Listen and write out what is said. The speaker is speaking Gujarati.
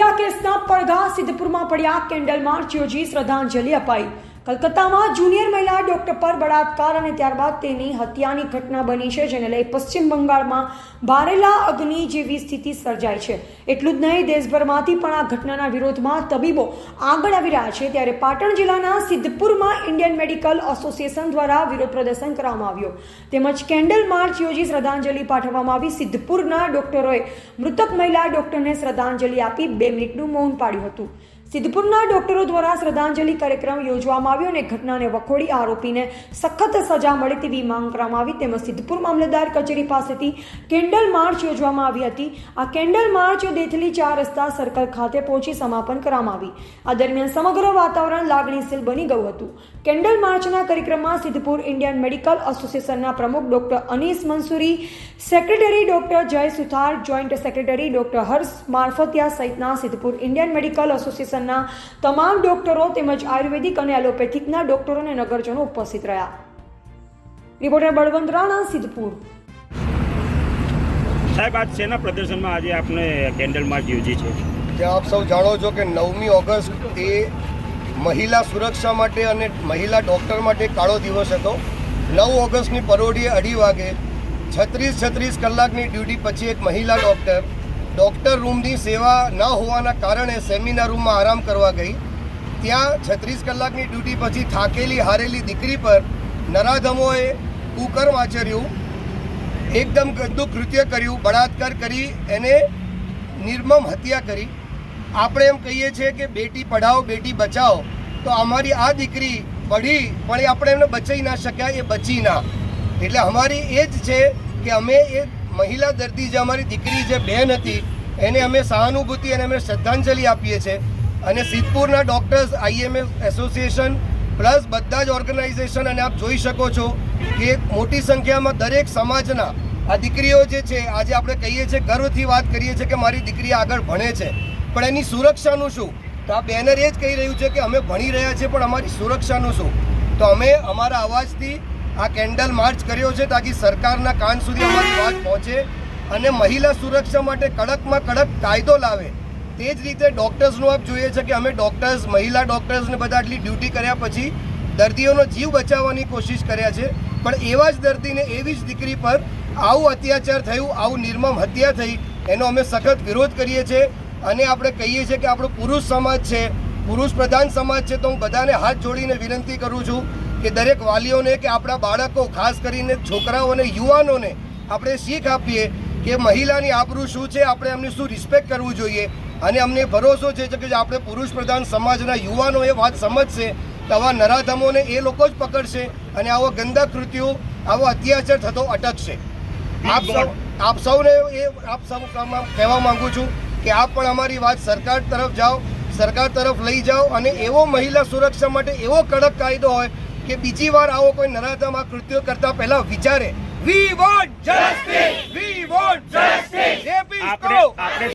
ગોધરા કેસના પડઘા સિદ્ધપુરમાં પડ્યા, કેન્ડલ માર્ચ યોજી શ્રદ્ધાંજલિ અપાઈ। કલકત્તામાં જુનિયર મહિલા ડોક્ટર પર બળાત્કાર અને ત્યારબાદ તેની હત્યાની ઘટના બની છે, જેને લઈ પશ્ચિમ બંગાળમાં બારેલા અગ્નિ જેવી સ્થિતિ સર્જાઈ છે। એટલું જ નહીં, દેશભરમાંથી પણ આ ઘટનાના વિરોધમાં તબીબો આગળ આવી રહ્યા છે। ત્યારે પાટણ જિલ્લાના સિદ્ધપુરમાં ઇન્ડિયન મેડિકલ એસોસિએશન દ્વારા વિરોધ પ્રદર્શન કરવામાં આવ્યું, તેમજ કેન્ડલ માર્ચ યોજી શ્રદ્ધાંજલિ પાઠવવામાં આવી। સિદ્ધપુરના ડોક્ટરોએ મૃતક મહિલા ડોક્ટરને શ્રદ્ધાંજલિ આપી 2 મિનિટનું મૌન પાડ્યું હતું। સિદ્ધપુરના ડોક્ટરો દ્વારા શ્રદ્ધાંજલિ કાર્યક્રમ યોજવામાં આવ્યો અને ઘટનાને વખોડી આરોપીને સખત સજા મળે તેવી માંગ કરવામાં આવી। તેમજ સિદ્ધપુર મામલતદાર કચેરી પાસેથી કેન્ડલ માર્ચ યોજવામાં આવી હતી। આ કેન્ડલ માર્ચ દેથલી 4 રસ્તા સર્કલ ખાતે પહોંચી સમાપન કરવામાં આવી। આ દરમિયાન સમગ્ર વાતાવરણ લાગણીશીલ બની ગયું હતું। કેન્ડલ માર્ચના કાર્યક્રમમાં સિદ્ધપુર ઇન્ડિયન મેડિકલ એસોસિએશનના પ્રમુખ doctor Anees Mansuri, secretary doctor જય સુથાર, જોઈન્ટ સેક્રેટરી ડોક્ટર હર્ષ મારફતિયા સહિતના સિદ્ધપુર ઇન્ડિયન મેડિકલ એસોસિએશન તમામ ડોક્ટરો તેમજ આયુર્વેદિક અને એલોપેથિકના ડોક્ટરો અને નગરજનો ઉપસ્થિત રહ્યા। રિપોર્ટર બળવંત રાણા, સિદ્ધપુર। સાહેબ, આજ શેના પ્રદર્શનમાં આજે આપને કેન્ડલ માર્ચ યોજી છે? ત્યાં આપ સૌ જાણો છો કે 9મી ઓગસ્ટ એ મહિલા સુરક્ષા માટે અને મહિલા ડૉક્ટર માટે કાળો દિવસ હતો। 9 ઓગસ્ટની પરોઢીએ 2:30 વાગે 36 કલાકની ડ્યુટી પછી એક મહિલા ડૉક્ટર રૂમની સેવા ન હોવાના કારણે સેમિનાર રૂમમાં આરામ કરવા ગઈ। ત્યાં 36 કલાકની ડ્યુટી પછી થાકેલી હારેલી દીકરી પર નરાધમોએ કુકર્મ આચર્યું, એકદમ ગંદુ કૃત્ય કર્યું, બળાત્કાર કરી એને નિર્મમ હત્યા કરી। આપણે એમ કહીએ છીએ કે બેટી પઢાઓ બેટી બચાવો, તો અમારી આ દીકરી પઢી પણ આપણે એમને બચાવી ના શક્યા, એ બચી ના। એટલે અમારી એ જ છે કે અમે એ મહિલા દર્દી જે અમારી દીકરી જે બહેન હતી એને અમે સહાનુભૂતિ અને અમે શ્રદ્ધાંજલિ આપીએ છીએ। અને સિદ્ધપુરના ડૉક્ટર્સ આઈએમએ એસોસિએશન પ્લસ બધા જ ઓર્ગેનાઇઝેશન, અને આપ જોઈ શકો છો કે મોટી સંખ્યામાં દરેક સમાજના આ દીકરીઓ જે છે, આજે આપણે કહીએ છીએ, ગર્વથી વાત કરીએ છીએ કે મારી દીકરી આગળ ભણે છે, પણ એની સુરક્ષાનું શું? તો આ બેનર એ જ કહી રહ્યું છે કે અમે ભણી રહ્યા છીએ, પણ અમારી સુરક્ષાનું શું? તો અમે અમારા અવાજથી આ કેન્ડલ માર્ચ કર્યો છે તાકી સરકારના કાન સુધી અમારી વાત પહોંચે અને મહિલા સુરક્ષા માટે કડકમાં કડક કાયદો લાવે। તે જ રીતે ડૉક્ટર્સનું આપ જોઈએ છે કે અમે ડૉક્ટર્સ, મહિલા ડૉક્ટર્સને બધા આટલી ડ્યુટી કર્યા પછી દર્દીઓનો જીવ બચાવવાની કોશિશ કર્યા છે, પણ એવા જ દર્દીને, એવી જ દીકરી પર આવું અત્યાચાર થયું, આવું નિર્મમ હત્યા થઈ, એનો અમે સખત વિરોધ કરીએ છીએ। અને આપણે કહીએ છીએ કે આપણો પુરુષ સમાજ છે, પુરુષ પ્રધાન સમાજ છે, તો હું બધાને હાથ જોડીને વિનંતી કરું છું કે દરેક વાલીઓને કે આપણા બાળકો, ખાસ કરીને છોકરાઓ અને યુવાનોને આપણે શીખ આપીએ કે મહિલાની આબરૂ શું છે, આપણે એમની શું રિસ્પેક્ટ કરવું જોઈએ। અને અમને ભરોસો છે કે આપણે પુરુષ પ્રધાન સમાજના યુવાનો એ વાત સમજશે તો આવા નરાધમોને એ લોકો જ પકડશે અને આવા ગંદા કૃત્યો, આવો અત્યાચાર થતો અટકશે। આપ સૌને કહેવા માંગુ છું કે આપ પણ અમારી વાત સરકાર તરફ જાઓ, સરકાર તરફ લઈ જાઓ અને એવો મહિલા સુરક્ષા માટે એવો કડક કાયદો હોય કે બીજી વાર આવો કોઈ નરાધમ આ કૃત્યો કરતા પહેલા વિચારે। We want justice! We want justice!